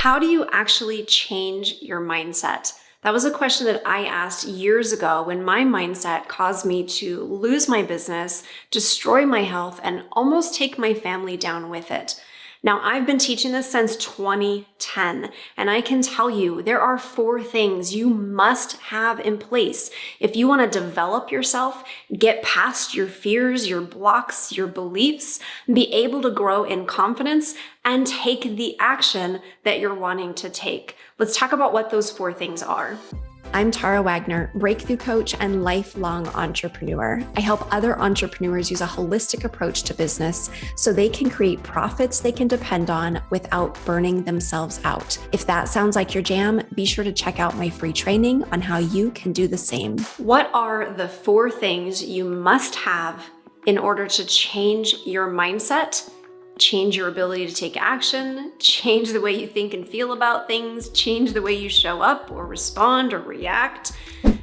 How do you actually change your mindset? That was a question that I asked years ago when my mindset caused me to lose my business, destroy my health, and almost take my family down with it. Now, I've been teaching this since 2010, and I can tell you there are 4 things you must have in place if you want to develop yourself, get past your fears, your blocks, your beliefs, be able to grow in confidence, and take the action that you're wanting to take. Let's talk about what those 4 things are. I'm Tara Wagner, breakthrough coach and lifelong entrepreneur. I help other entrepreneurs use a holistic approach to business so they can create profits they can depend on without burning themselves out. If that sounds like your jam, be sure to check out my free training on how you can do the same. What are the 4 things you must have in order to change your mindset? Change your ability to take action, change the way you think and feel about things, change the way you show up or respond or react.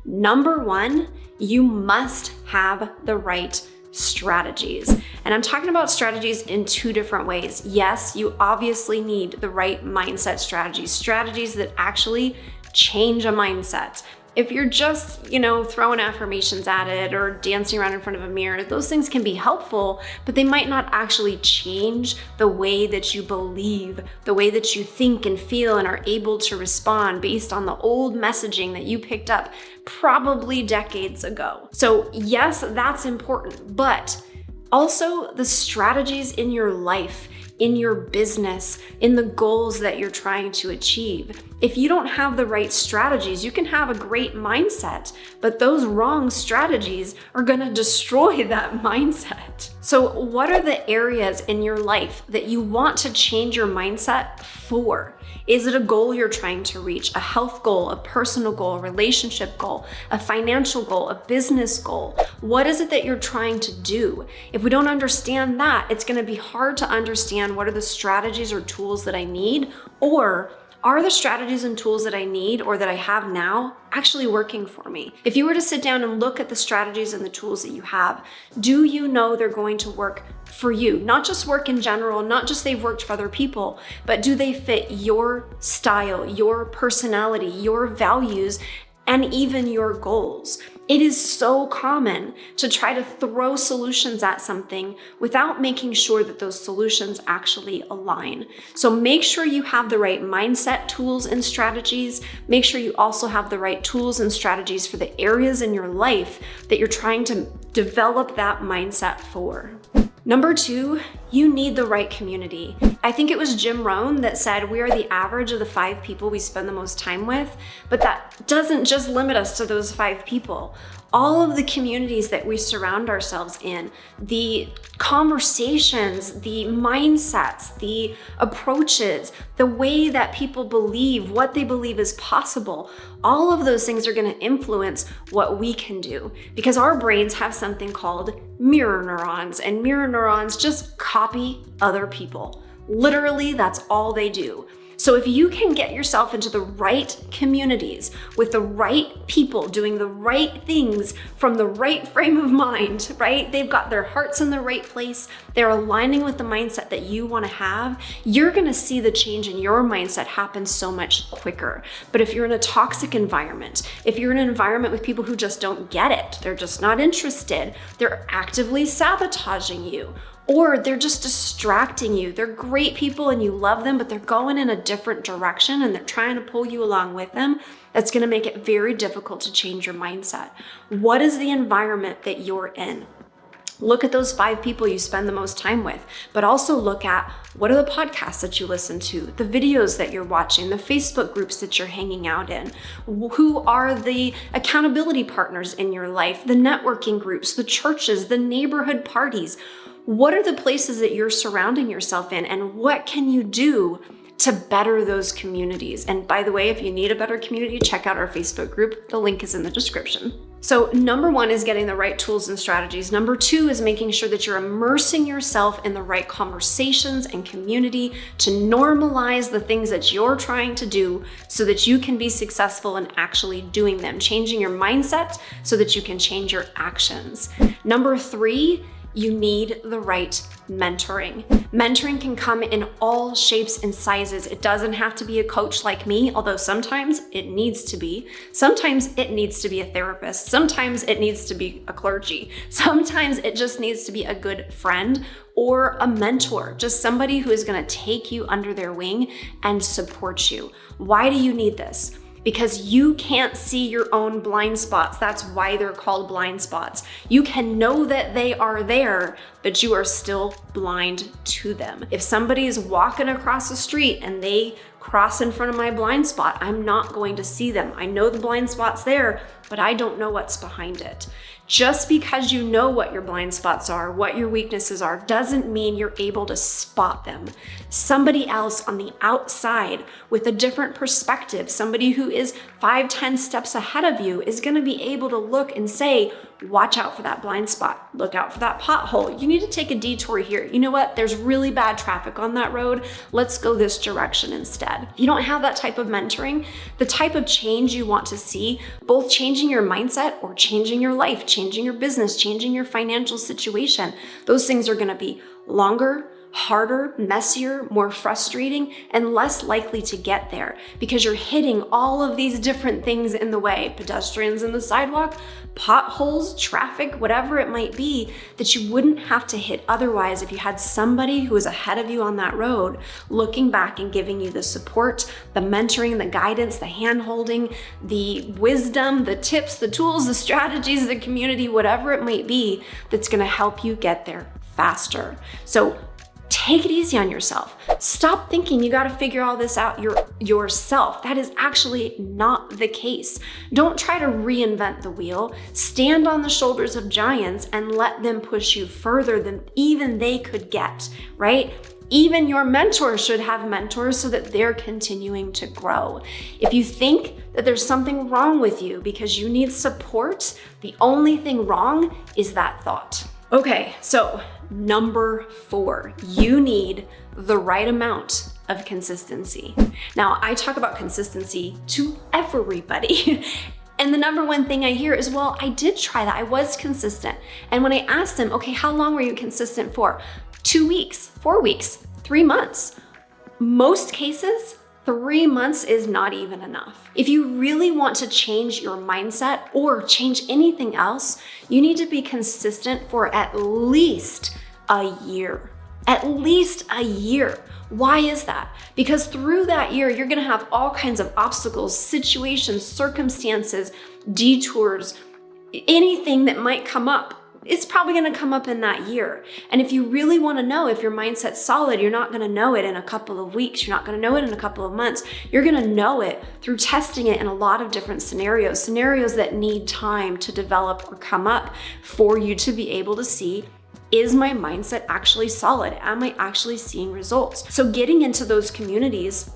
Number 1, you must have the right strategies. And I'm talking about strategies in 2 different ways. Yes, you obviously need the right mindset strategies that actually change a mindset. If you're just, throwing affirmations at it or dancing around in front of a mirror, those things can be helpful, but they might not actually change the way that you believe, the way that you think and feel and are able to respond based on the old messaging that you picked up probably decades ago. So yes, that's important, but also the strategies in your life, in your business, in the goals that you're trying to achieve. If you don't have the right strategies, you can have a great mindset, but those wrong strategies are gonna destroy that mindset. So what are the areas in your life that you want to change your mindset for? Is it a goal you're trying to reach, a health goal, a personal goal, a relationship goal, a financial goal, a business goal? What is it that you're trying to do? If we don't understand that, it's gonna be hard to understand what are the strategies or tools that I need, or are the strategies and tools that I need or that I have now actually working for me? If you were to sit down and look at the strategies and the tools that you have, do you know they're going to work for you? Not just work in general, not just they've worked for other people, but do they fit your style, your personality, your values, and even your goals? It is so common to try to throw solutions at something without making sure that those solutions actually align. So make sure you have the right mindset, tools, and strategies. Make sure you also have the right tools and strategies for the areas in your life that you're trying to develop that mindset for. Number 2, you need the right community. I think it was Jim Rohn that said we are the average of the 5 people we spend the most time with, but that doesn't just limit us to those 5 people. All of the communities that we surround ourselves in, the conversations, the mindsets, the approaches, the way that people believe, what they believe is possible, all of those things are going to influence what we can do, because our brains have something called mirror neurons, and mirror neurons just copy other people. Literally, that's all they do. So if you can get yourself into the right communities with the right people doing the right things from the right frame of mind, right? They've got their hearts in the right place. They're aligning with the mindset that you want to have. You're going to see the change in your mindset happen so much quicker. But if you're in a toxic environment, if you're in an environment with people who just don't get it, they're just not interested, they're actively sabotaging you, or they're just distracting you. They're great people and you love them, but they're going in a different direction and they're trying to pull you along with them. That's gonna make it very difficult to change your mindset. What is the environment that you're in? Look at those 5 people you spend the most time with, but also look at what are the podcasts that you listen to, the videos that you're watching, the Facebook groups that you're hanging out in, who are the accountability partners in your life, the networking groups, the churches, the neighborhood parties. What are the places that you're surrounding yourself in, and what can you do to better those communities? And by the way, if you need a better community, check out our Facebook group. The link is in the description. So number 1 is getting the right tools and strategies. Number 2 is making sure that you're immersing yourself in the right conversations and community to normalize the things that you're trying to do so that you can be successful in actually doing them, changing your mindset so that you can change your actions. Number 3, you need the right mentoring. Mentoring can come in all shapes and sizes. It doesn't have to be a coach like me, although sometimes it needs to be. Sometimes it needs to be a therapist. Sometimes it needs to be a clergy. Sometimes it just needs to be a good friend or a mentor, just somebody who is going to take you under their wing and support you. Why do you need this? Because you can't see your own blind spots. That's why they're called blind spots. You can know that they are there, but you are still blind to them. If somebody is walking across the street and they cross in front of my blind spot, I'm not going to see them. I know the blind spot's there, but I don't know what's behind it. Just because you know what your blind spots are, what your weaknesses are, doesn't mean you're able to spot them. Somebody else on the outside with a different perspective, somebody who is 5-10 steps ahead of you, is going to be able to look and say, watch out for that blind spot. Look out for that pothole. You need to take a detour here. You know what? There's really bad traffic on that road. Let's go this direction instead. If you don't have that type of mentoring, the type of change you want to see, both changing your mindset or changing your life, changing your business, changing your financial situation, those things are going to be longer, harder, messier, more frustrating, and less likely to get there because you're hitting all of these different things in the way, pedestrians in the sidewalk, potholes, traffic, whatever it might be, that you wouldn't have to hit otherwise if you had somebody who was ahead of you on that road, looking back and giving you the support, the mentoring, the guidance, the hand-holding, the wisdom, the tips, the tools, the strategies, the community, whatever it might be, that's gonna help you get there faster. So take it easy on yourself. Stop thinking you got to figure all this out yourself. That is actually not the case. Don't try to reinvent the wheel. Stand on the shoulders of giants and let them push you further than even they could get, right? Even your mentors should have mentors so that they're continuing to grow. If you think that there's something wrong with you because you need support, the only thing wrong is that thought. Okay, so number 4, you need the right amount of consistency. Now, I talk about consistency to everybody. And the number one thing I hear is, well, I did try that. I was consistent. And when I asked them, okay, how long were you consistent for? 2 weeks, 4 weeks, 3 months. Most cases, 3 months is not even enough. If you really want to change your mindset or change anything else, you need to be consistent for at least a year. At least a year. Why is that? Because through that year, you're gonna have all kinds of obstacles, situations, circumstances, detours, anything that might come up. It's probably going to come up in that year. And if you really want to know if your mindset's solid, you're not going to know it in a couple of weeks. You're not going to know it in a couple of months. You're going to know it through testing it in a lot of different scenarios that need time to develop or come up for you to be able to see, is my mindset actually solid? Am I actually seeing results? So getting into those communities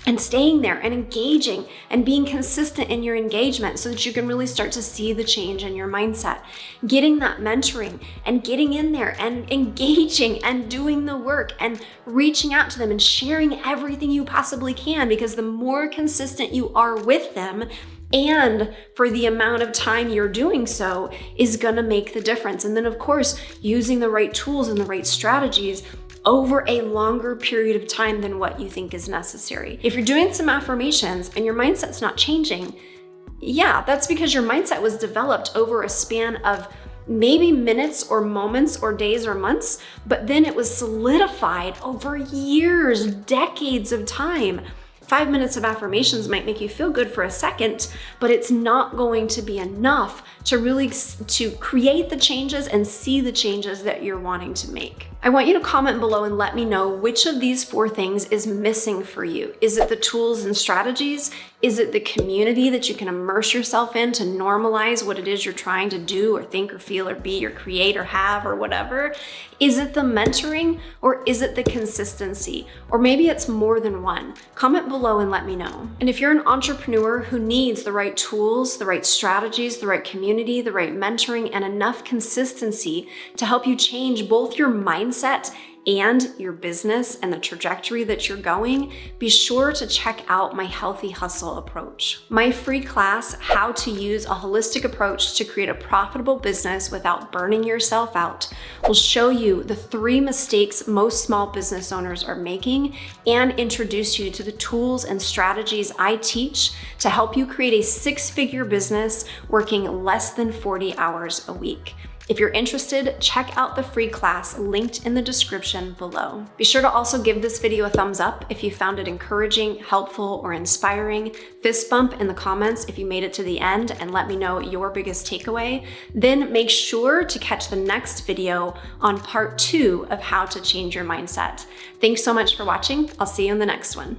and staying there and engaging and being consistent in your engagement so that you can really start to see the change in your mindset. Getting that mentoring and getting in there and engaging and doing the work and reaching out to them and sharing everything you possibly can, because the more consistent you are with them and for the amount of time you're doing so is gonna make the difference. And then of course, using the right tools and the right strategies over a longer period of time than what you think is necessary. If you're doing some affirmations and your mindset's not changing, yeah, that's because your mindset was developed over a span of maybe minutes or moments or days or months, but then it was solidified over years, decades of time. 5 minutes of affirmations might make you feel good for a second, but it's not going to be enough to really to create the changes and see the changes that you're wanting to make. I want you to comment below and let me know which of these 4 things is missing for you. Is it the tools and strategies? Is it the community that you can immerse yourself in to normalize what it is you're trying to do or think or feel or be or create or have or whatever? Is it the mentoring, or is it the consistency? Or maybe it's more than one. Comment below and let me know. And if you're an entrepreneur who needs the right tools, the right strategies, the right community, the right mentoring, and enough consistency to help you change both your mindset and your business and the trajectory that you're going, be sure to check out my Healthy Hustle approach. My free class, How to Use a Holistic Approach to Create a Profitable Business Without Burning Yourself Out, will show you the 3 mistakes most small business owners are making and introduce you to the tools and strategies I teach to help you create a 6-figure business working less than 40 hours a week. If you're interested, check out the free class linked in the description below. Be sure to also give this video a thumbs up if you found it encouraging, helpful, or inspiring. Fist bump in the comments if you made it to the end and let me know your biggest takeaway. Then make sure to catch the next video on part 2 of how to change your mindset. Thanks so much for watching. I'll see you in the next one.